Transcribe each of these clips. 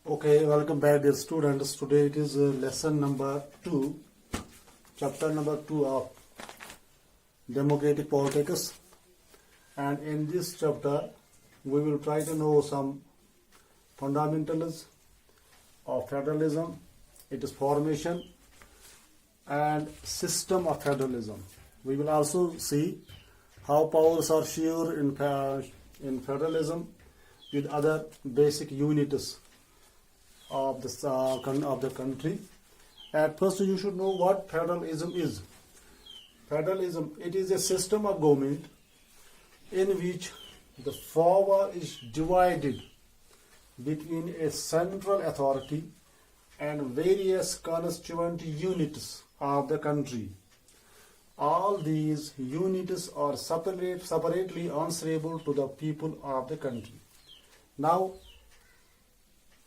Okay, welcome back, dear students. Today it is lesson number 2, chapter number 2 of democratic politics. And in this chapter, we will try to know some fundamentals of federalism, its formation, and system of federalism. We will also see how powers are shared in federalism with other basic units of the country. At first, you should know what federalism is. Federalism, it is a system of government in which the power is divided between a central authority and various constituent units of the country. All these units are separately answerable to the people of the country. Now,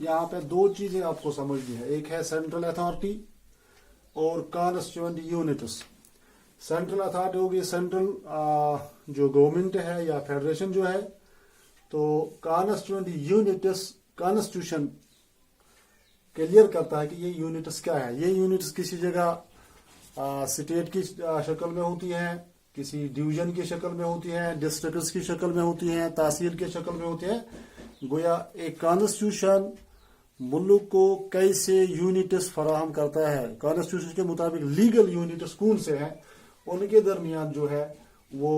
यहाँ पे दो चीजें आपको समझनी है, एक है central authority और कॉन्स्टिट्यूएंट यूनिट्स। सेंट्रल अथॉरिटी होगी सेंट्रल जो गवर्नमेंट है या फेडरेशन जो है, तो कॉन्स्टिट्यूएंट यूनिट्स कॉन्स्टिट्यूशन क्लियर करता है कि ये यूनिट्स क्या है। ये यूनिट्स किसी जगह स्टेट की शक्ल में होती हैं, किसी डिवीजन की शक्ल में होती हैं, डिस्ट्रिक्ट्स की शक्ल में होती हैं, तहसील की शक्ल में होती हैं। गोया एक कॉन्स्टिट्यूशन मुल्क को कैसे यूनिट्स फराहम करता है, कॉन्स्टिट्यूशन के मुताबिक लीगल यूनिट्स कौन से हैं, उनके दरमियान जो है वो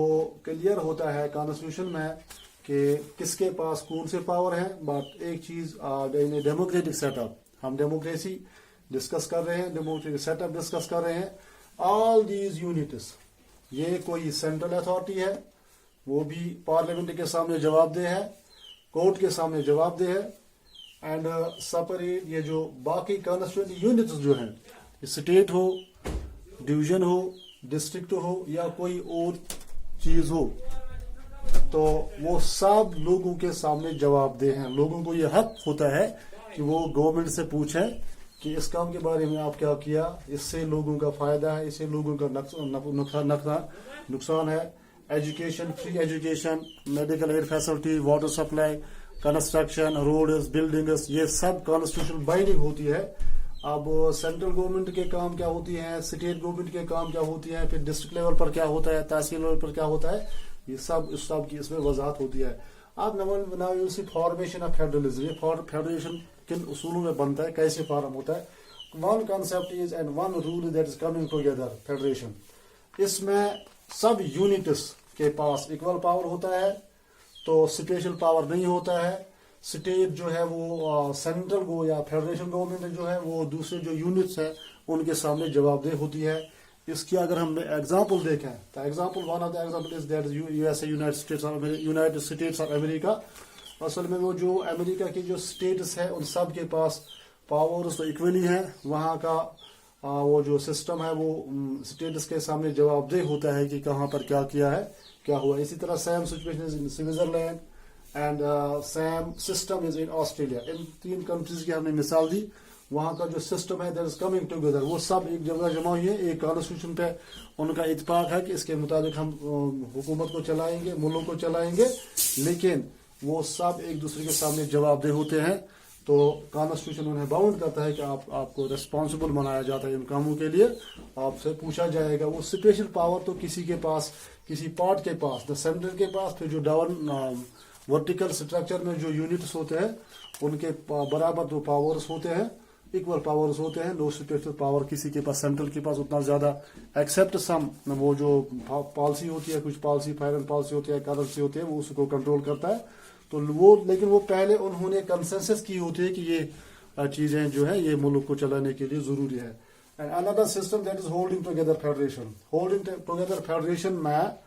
क्लियर होता है कॉन्स्टिट्यूशन में कि किसके पास कौन से पावर है। बट एक चीज इन डेमोक्रेटिक सेटअप, हम डेमोक्रेसी डिस्कस कर रहे हैं, डेमोक्रेटिक सेटअप डिस्कस कर रहे हैं। ऑल दीज यूनिट्स, ये कोई सेंट्रल अथॉरिटी है, वो भी पार्लियामेंट के सामने जवाबदेह है, कोर्ट के सामने जवाबदेह है, एंड सेपरेट ये जो बाकी कॉन्स्टिट्यूएंट यूनिट्स जो हैं, स्टेट हो, डिवीजन हो, डिस्ट्रिक्ट हो या कोई और चीज हो, तो वो सब लोगों के सामने जवाबदेह हैं। लोगों को ये हक होता है कि वो गवर्नमेंट से पूछें कि इस काम के बारे में आप क्या किया, इससे लोगों का फायदा है, इससे लोगों का नुकसान है। Education, free education, medical aid facility, water supply, construction, roads, buildings, ये सब कॉन्स्टिट्यूशनल बाइंडिंग होती है। अब सेंट्रल गवर्नमेंट के काम क्या होती हैं, स्टेट गवर्नमेंट के काम क्या होती हैं, फिर डिस्ट्रिक्ट लेवल पर क्या होता है, तहसील लेवल पर क्या होता है, ये सब इस सब की इसमें वजाहत होती है। अब now you see formation of federalism, ये फेडरेशन किन उसूलों में बनता है, कैसे फॉर्म होता है। One concept is and one rule that is coming together, federation. इसमें सब यूनिट्स के पास इक्वल पावर होता है, तो स्पेशल पावर नहीं होता है। स्टेट जो है वो सेंट्रल को या फेडरेशन गवर्नमेंट जो है वो दूसरे जो यूनिट्स है उनके सामने जवाबदेह होती है। इसकी अगर हम एग्जांपल देखें तो example one of the example is that USA, United states of America. असल में वो जो अमेरिका की जो स्टेट्स है उन सब के पास पावर्स तो इक्वली है। वहाँ का वो जो सिस्टम है वो स्टेट्स के सामने जवाबदेह होता है कि कहाँ पर क्या किया है, क्या हुआ। इसी तरह same situation is in Switzerland and same system is in Australia. इन तीन कंट्रीज की हमने मिसाल दी। वहाँ का जो सिस्टम है दैट इज कमिंग टुगेदर, वो सब एक जगह जमा हुई है, एक कॉन्स्टिट्यूशन पे उनका इत्तेफाक है कि इसके मुताबिक हम हुकूमत को चलाएंगे, मुल्क को चलाएंगे, लेकिन वो सब एक दूसरे के सामने जवाबदेह होते हैं। तो कॉन्स्टिट्यूशन उन्हें बाउंड करता है कि आपको रिस्पॉन्सिबल बनाया जाता है इन कामों के लिए, आपसे पूछा जाएगा। वो स्पेशल पावर तो किसी के पास, किसी पार्ट के पास, द सेंटर के पास, फिर जो डाउन वर्टिकल स्ट्रक्चर में जो यूनिट्स होते हैं उनके बराबर जो पावर्स होते हैं, इक्वल पावर्स होते हैं। नो स्पेशल पावर किसी के पास, सेंट्रल के पास उतना ज्यादा, एक्सेप्ट सम वो जो पॉलिसी होती है, कुछ पॉलिसी, फाइनेंस पॉलिसी होती है, करेंसी होती है, वो उसको कंट्रोल करता है। तो वो, लेकिन वो पहले उन्होंने कंसेंसस की होती है कि ये चीजें जो है ये मुल्क को चलाने के लिए जरूरी है। And another system that is holding together federation. Holding together federation में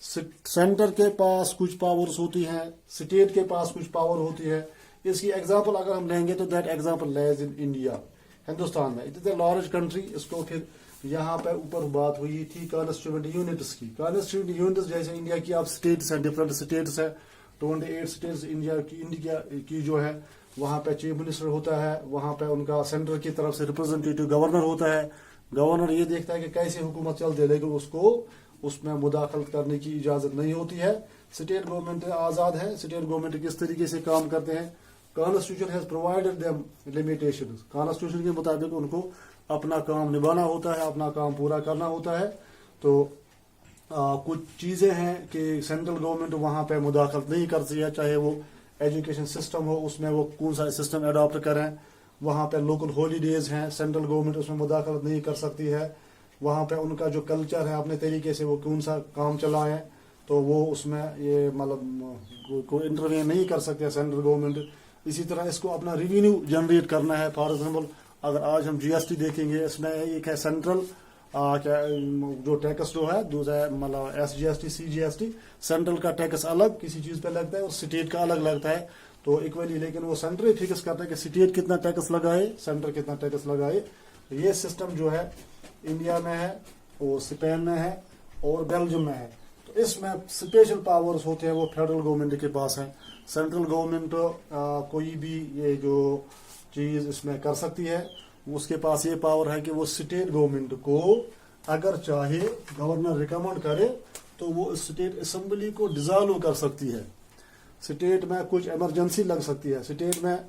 सेंटर के पास कुछ पावर्स होती हैं, स्टेट के पास कुछ पावर होती है। इसकी एग्जांपल अगर हम लेंगे तो that example lies in India, Hindustan में। It is a large country. इसको फिर यहाँ पे ऊपर बात हुई थी कॉन्स्टिट्यूएंट यूनिट्स की। कॉन्स्टिट्यूएंट यूनिट्स जैसे इंडिया की आप स्टेट्स हैं, डिफरेंट स्टेट्स है, 28 स्टेट्स इंडिया की जो है, वहाँ पे चीफ मिनिस्टर होता है, वहाँ पे उनका सेंटर की तरफ से रिप्रेजेंटेटिव गवर्नर होता है। गवर्नर ये देखता है कि कैसे हुकूमत चलती है, लेकिन उसको उसमें मुदाखलत करने की इजाजत नहीं होती है। स्टेट गवर्नमेंट आजाद है, स्टेट गवर्नमेंट किस तरीके से काम करते हैं constitution has provided them limitations, constitution के मुताबिक उनको अपना काम निभाना होता है, अपना काम पूरा करना होता है। तो कुछ चीजें हैं कि सेंट्रल गवर्नमेंट वहां पे मुदाखलत नहीं करती है, चाहे वो एजुकेशन सिस्टम हो उसमें वो कौन सा सिस्टम अडॉप्ट करें, वहां पे लोकल हॉलीडेज हैं, सेंट्रल गवर्नमेंट उसमें मुदाखलत नहीं कर सकती है, वहां पे उनका जो कल्चर है अपने तरीके से वो कौन सा काम चलाएं, तो वो उसमें ये मतलब कोई इंटरवीन नहीं कर सकते सेंट्रल गवर्नमेंट। इसी तरह इसको अपना रेवेन्यू जनरेट करना है। फॉर एग्जाम्पल अगर आज हम जीएसटी देखेंगे, इसमें एक है सेंट्रल क्या जो टैक्स जो है, दूसरा मतलब SGST CGST, सेंट्रल का टैक्स अलग किसी चीज पे लगता है और स्टेट का अलग लगता है, तो इक्वली, लेकिन वो सेंटर ही फिक्स करता है कि स्टेट कितना टैक्स लगाए, सेंटर कितना टैक्स लगाए। ये सिस्टम जो है इंडिया में है और स्पेन में है और बेल्जियम में है। तो इसमें स्पेशल पावर्स होते हैं वो फेडरल गवर्नमेंट के पास है। सेंट्रल गवर्नमेंट कोई भी ये जो चीज इसमें कर सकती है, उसके पास ये पावर है कि वो स्टेट गवर्नमेंट को अगर चाहे गवर्नर रिकमेंड करे तो वो स्टेट असेंबली को डिसॉल्व कर सकती है। स्टेट में कुछ इमरजेंसी लग सकती है, स्टेट में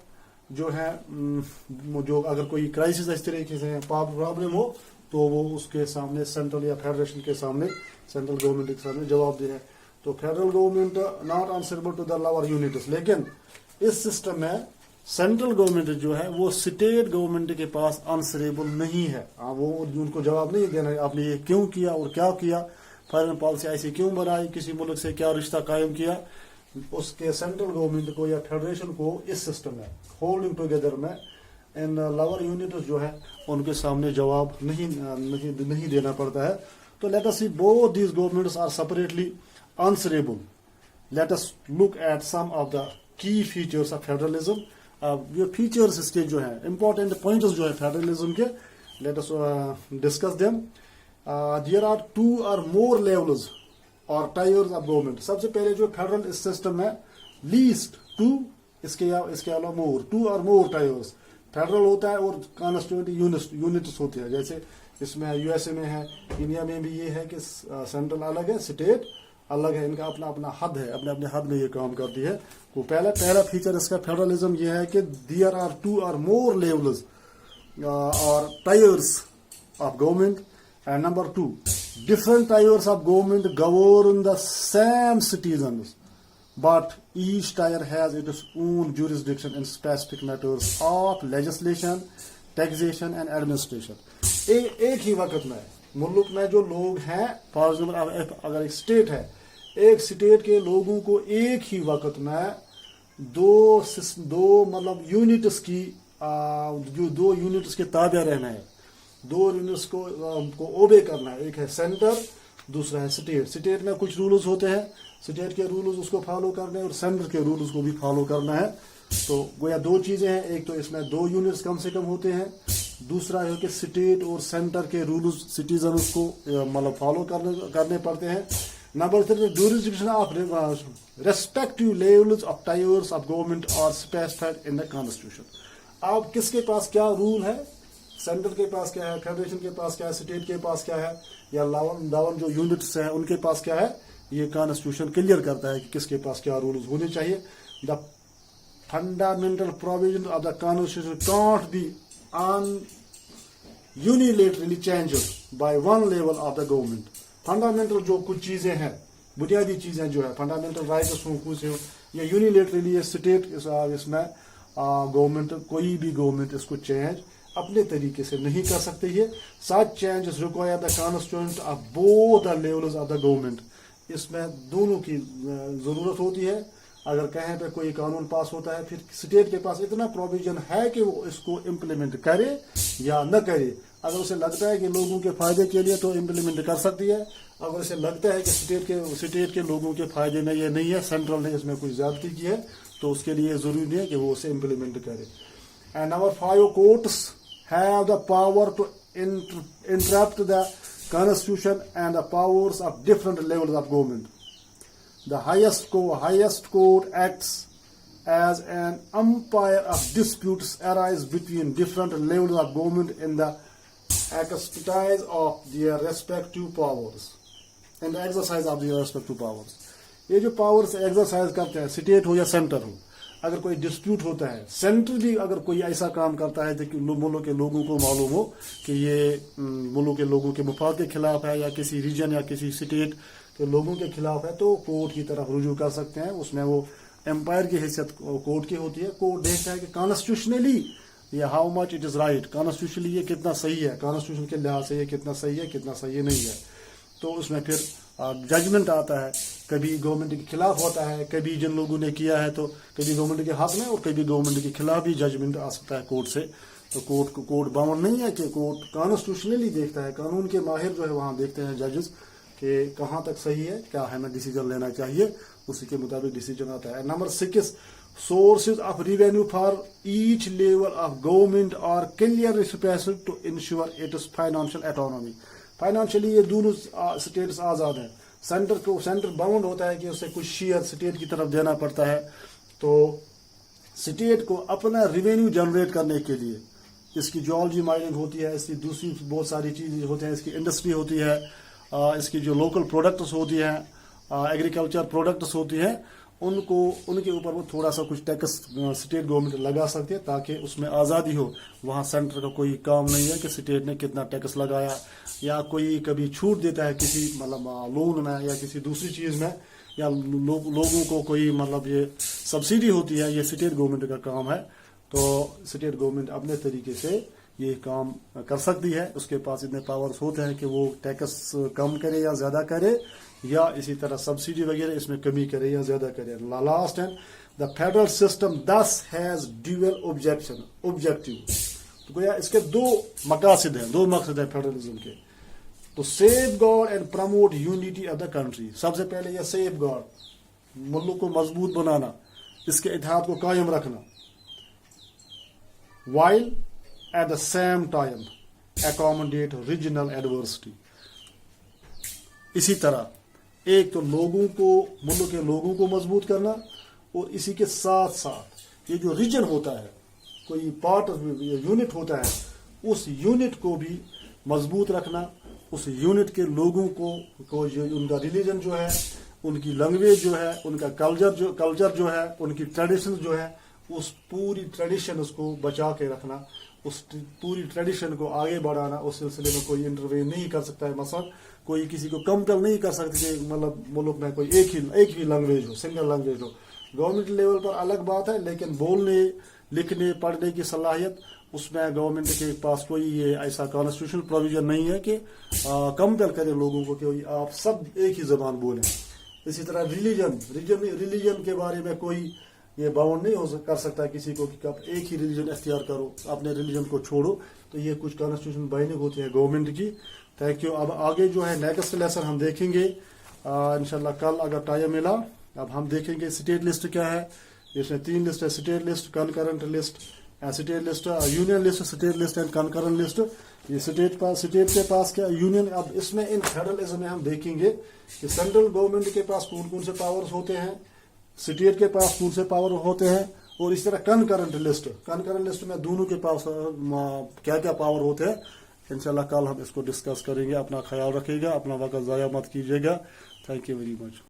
जो है जो अगर कोई क्राइसिस इस तरीके से प्रॉब्लम हो तो वो उसके सामने सेंट्रल या फेडरेशन के सामने, सेंट्रल गवर्नमेंट के सामने जवाब दे है। तो federal government not answerable to the lower units, लेकिन इस सिस्टम में सेंट्रल गवर्नमेंट जो है वो स्टेट गवर्नमेंट के पास आंसरेबल नहीं है। वो उनको जवाब नहीं देना है आपने ये क्यों किया और क्या किया, फॉरेन पॉलिसी ऐसी क्यों बनाई, किसी मुल्क से क्या रिश्ता कायम किया। उसके सेंट्रल गवर्नमेंट को या फेडरेशन को इस सिस्टम में होल्डिंग टुगेदर में इन लोअर यूनिट्स जो है उनके सामने जवाब नहीं देना पड़ता है। तो let us see both these governments are separately answerable. Let us look at some of the key features of federalism. ये फीचर्स इसके जो है इंपॉर्टेंट पॉइंट्स जो है फेडरलिज्म के, let us discuss them. There are 2 or more levels और tiers of government. सबसे पहले जो फेडरल सिस्टम है लीस्ट 2, इसके अलावा मोर 2 or more टायर्स फेडरल होता है और कॉन्स्टिट्यूएंट यूनिट्स होते हैं। जैसे इसमें यूएसए में है, इंडिया में भी ये है कि सेंट्रल अलग है, स्टेट अलग है, इनका अपना अपना हद है, अपने अपने हद में ये काम करती है। तो पहला फीचर इसका फेडरलिज्म ये है कि there are 2 or more levels और tiers of government. And number 2, different tiers of government govern the same citizens, but each tier has its own jurisdiction in specific matters of legislation, taxation and administration. एक ही वक्त में मुल्क में जो लोग हैं, for example अगर एक स्टेट है, एक स्टेट के लोगों को एक ही वक्त में दो मतलब यूनिट्स की जो 2 यूनिट्स के ताबे रहना है, 2 यूनिट्स को ओबे करना है। एक है सेंटर, दूसरा है स्टेट। स्टेट में कुछ रूल्स होते हैं, स्टेट के रूल्स उसको फॉलो करने हैं और सेंटर के रूल्स को भी फॉलो करना है। तो गोया 2 चीजें हैं, एक तो इसमें 2 यूनिट्स कम से कम होते हैं, दूसरा है कि स्टेट और सेंटर के रूल्स सिटीजन को मतलब फॉलो करने पड़ते हैं। Number 3, jurisdiction of respective levels of tiers of government are specified in the constitution. अब किसके पास क्या रूल है, सेंटर के पास क्या है, फेडरेशन के पास क्या है, स्टेट के पास क्या है, या 52 जो यूनिट्स हैं उनके पास क्या है, ये कॉन्स्टिट्यूशन क्लियर करता है कि किसके पास क्या रूल्स होने चाहिए। The fundamental provision of the constitution can't be unilaterally changed by one level of the government. Fundamental जो कुछ चीजें हैं, बुनियादी चीजें जो है, फंडामेंटल राइट्स हो कुछ हो, ये यूनिलेटरली ये स्टेट इसमें गवर्नमेंट, कोई भी गवर्नमेंट इसको चेंज अपने तरीके से नहीं कर सकती है। Such changes require the constituent of both the levels of the government. इसमें दोनों की जरूरत होती है। अगर कहीं पे कोई कानून पास होता है, फिर स्टेट के पास इतना प्रोविजन है कि वो इसको इम्प्लीमेंट करे या न करे। अगर उसे लगता है कि लोगों के फायदे के लिए तो इम्प्लीमेंट कर सकती है, अगर उसे लगता है कि स्टेट के लोगों के फायदे में ये नहीं है, सेंट्रल ने इसमें कुछ ज्यादती की है, तो उसके लिए जरूरी नहीं है कि वो उसे इम्प्लीमेंट करे। And number 5, courts have the power to interrupt the constitution and the powers of different levels of government. The highest court acts as an umpire of disputes arise between different levels of government in the exercise of their respective powers. In the exercise of their respective powers. ये जो powers exercise करते हैं, state हो या centre हो, اگر کوئی dispute ہوتا ہے، سینٹر بھی اگر کوئی ایسا کام کرتا ہے کہ ملک کے لوگوں کو معلوم ہو کہ یہ ملک کے لوگوں کے مفاد کے خلاف ہے یا کسی ریجن یا کسی اسٹیٹ کے لوگوں کے خلاف ہے، تو کورٹ کی طرف رجوع کر سکتے ہیں. اس میں وہ امپائر کی حیثیت کورٹ کی ہوتی ہے. کورٹ دیکھتا ہے کہ کانسٹیٹیوشنلی یہ how much it is right, constitutionally یہ کتنا صحیح ہے، کانسٹیٹیوشن کے لحاظ سے یہ کتنا صحیح ہے کتنا صحیح نہیں ہے. تو اس میں پھر ججمنٹ آتا ہے. کبھی گورنمنٹ کے خلاف ہوتا ہے، کبھی جن لوگوں نے کیا ہے تو کبھی گورنمنٹ کے حق میں اور کبھی گورنمنٹ کے خلاف بھی ججمنٹ آ سکتا ہے کورٹ سے. تو کورٹ باؤنڈ نہیں ہے کہ کورٹ کانسٹیٹیوشنلی دیکھتا ہے. قانون کے ماہر جو ہے وہاں دیکھتے ہیں ججز کہ کہاں تک صحیح ہے، کیا ہمیں ڈیسیجن لینا چاہیے، اسی کے مطابق ڈیسیجن آتا ہے. Number 6 sources of revenue for each level of government are clearly specified to ensure its financial autonomy. Financially یہ دونوں اسٹیٹس آزاد ہیں. سینٹر باؤنڈ ہوتا ہے کہ اسے کچھ شیئر اسٹیٹ کی طرف دینا پڑتا ہے. تو اسٹیٹ کو اپنا ریوینیو جنریٹ کرنے کے لیے اس کی جیولوجی مائننگ ہوتی ہے، اس کی دوسری بہت ساری چیزیں ہوتی ہیں، اس کی انڈسٹری ہوتی ہے، اس کی جو لوکل پروڈکٹس ہوتی ہیں، ایگریکلچر پروڈکٹس ہوتی ہیں، ان کے اوپر وہ تھوڑا سا کچھ ٹیکس اسٹیٹ گورنمنٹ لگا سکتی ہے تاکہ اس میں آزادی ہو. وہاں سینٹر کا کوئی کام نہیں ہے کہ اسٹیٹ نے کتنا ٹیکس لگایا، یا کوئی کبھی چھوٹ دیتا ہے کسی لون میں یا کسی دوسری چیز میں، یا لوگوں کو کوئی یہ سبسڈی ہوتی ہے، یہ اسٹیٹ گورنمنٹ کا کام ہے. تو اسٹیٹ گورنمنٹ اپنے طریقے سے یہ کام کر سکتی ہے. اس کے پاس اتنے پاورز ہوتے ہیں کہ وہ ٹیکس کم کرے یا زیادہ کرے، یا اسی طرح سبسڈی وغیرہ اس میں کمی کرے یا زیادہ کرے. Last and the federal system this has dual objective. تو گویا اس کے دو مقاصد ہیں فیڈرلزم کے. تو safeguard and promote unity of the country. سب سے پہلے یہ سیف گارڈ، ملک کو مضبوط بنانا، اس کے اتحاد کو قائم رکھنا، while at the same time accommodate regional adversity. اسی طرح ایک تو ملک کے لوگوں کو مضبوط کرنا، اور اسی کے ساتھ ساتھ یہ جو ریجن ہوتا ہے، کوئی پارٹ یونٹ ہوتا ہے، اس یونٹ کو بھی مضبوط رکھنا. اس یونٹ کے لوگوں کو ان کا ریلیجن جو ہے، ان کی لینگویج جو ہے، ان کا کلچر جو ہے، ان کی ٹریڈیشن جو ہے، اس پوری ٹریڈیشن اس کو بچا کے رکھنا، اس پوری ٹریڈیشن کو آگے بڑھانا. اس سلسلے میں کوئی انٹروین نہیں کر سکتا ہے. مثلا کوئی کسی کو کمپل نہیں کر سکتا کہ ملک میں کوئی ایک ہی لینگویج ہو، سنگل لینگویج ہو. گورنمنٹ لیول پر الگ بات ہے، لیکن بولنے، لکھنے، پڑھنے کی صلاحیت اس میں گورنمنٹ کے پاس کوئی یہ ایسا کانسٹیٹیوشنل پروویژن نہیں ہے کہ کمپل کرے لوگوں کو کہ آپ سب ایک ہی زبان بولیں. اسی طرح ریلیجن کے بارے میں کوئی یہ باؤنڈ نہیں کر سکتا کسی کو کہ آپ ایک ہی ریلیجن اختیار کرو، اپنے ریلیجن کو چھوڑو. تو یہ کچھ کانسٹیٹیوشن بائنڈنگ ہوتی ہے گورنمنٹ کی. Thank you. اب آگے جو ہے نیکسٹ لیسن ہم دیکھیں گے انشاءاللہ کل اگر ٹائم ملا. اب ہم دیکھیں گے اسٹیٹ لسٹ کیا ہے. اس میں 3 لسٹ ہے: state list, concurrent list, state list, union list, state list and concurrent list. یہ اسٹیٹ کے پاس کیا یونین. اب اس میں ان فیڈرلزم میں ہم دیکھیں گے کہ سینٹرل گورنمنٹ کے پاس کون سے پاورز ہوتے ہیں، اسٹیٹ کے پاس کون سے پاور ہوتے ہیں، اور اس طرح کنکرنٹ لسٹ میں دونوں کے پاس کیا کیا پاور ہوتے ہیں. انشاءاللہ کل ہم اس کو ڈسکس کریں گے. اپنا خیال رکھیے گا، اپنا وقت ضائع مت کیجیے گا. Thank you very much.